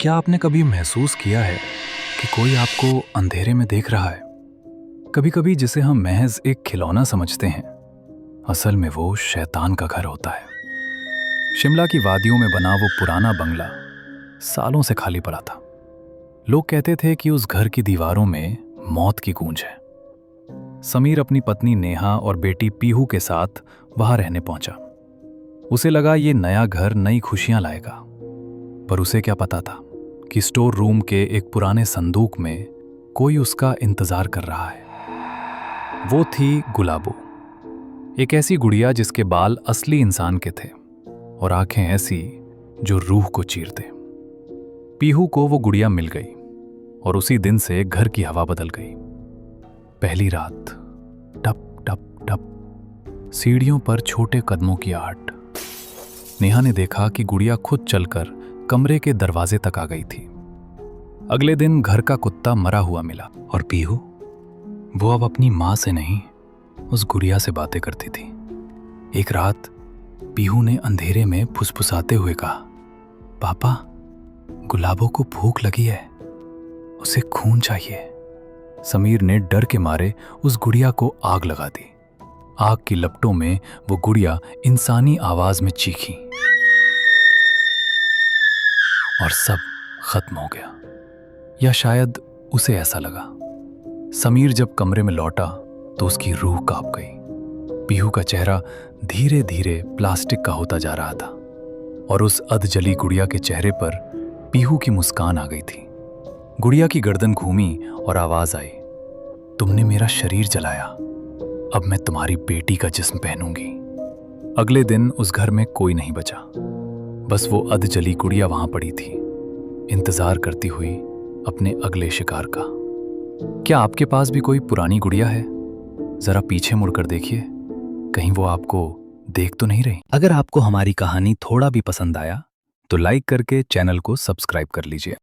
क्या आपने कभी महसूस किया है कि कोई आपको अंधेरे में देख रहा है? कभी कभी जिसे हम महज एक खिलौना समझते हैं, असल में वो शैतान का घर होता है। शिमला की वादियों में बना वो पुराना बंगला सालों से खाली पड़ा था। लोग कहते थे कि उस घर की दीवारों में मौत की गूंज है। समीर अपनी पत्नी नेहा और बेटी पीहू के साथ वहां रहने पहुंचा। उसे लगा ये नया घर नई खुशियां लाएगा, पर उसे क्या पता था कि स्टोर रूम के एक पुराने संदूक में कोई उसका इंतजार कर रहा है। वो थी गुलाबो, एक ऐसी गुड़िया जिसके बाल असली इंसान के थे और आंखें ऐसी जो रूह को चीरते। पीहू को वो गुड़िया मिल गई और उसी दिन से घर की हवा बदल गई। पहली रात, टप टप टप सीढ़ियों पर छोटे कदमों की आहट। नेहा ने देखा कि गुड़िया खुद चलकर कमरे के दरवाजे तक आ गई थी। अगले दिन घर का कुत्ता मरा हुआ मिला और पीहू, वो अब अपनी माँ से नहीं, उस गुड़िया से बातें करती थी। एक रात पीहू ने अंधेरे में फुसफुसाते हुए कहा, पापा, गुलाबो को भूख लगी है, उसे खून चाहिए। समीर ने डर के मारे उस गुड़िया को आग लगा दी। आग की लपटों में वो गुड़िया इंसानी आवाज में चीखी और सब खत्म हो गया, या शायद उसे ऐसा लगा। समीर जब कमरे में लौटा तो उसकी रूह कांप गई। पीहू का चेहरा धीरे धीरे प्लास्टिक का होता जा रहा था और उस अधजली गुड़िया के चेहरे पर पीहू की मुस्कान आ गई थी। गुड़िया की गर्दन घूमी और आवाज आई, तुमने मेरा शरीर जलाया, अब मैं तुम्हारी बेटी का जिस्म पहनूंगी। अगले दिन उस घर में कोई नहीं बचा, बस वो अधजली गुड़िया वहां पड़ी थी, इंतजार करती हुई अपने अगले शिकार का। क्या आपके पास भी कोई पुरानी गुड़िया है? जरा पीछे मुड़कर देखिए, कहीं वो आपको देख तो नहीं रही। अगर आपको हमारी कहानी थोड़ा भी पसंद आया तो लाइक करके चैनल को सब्सक्राइब कर लीजिए।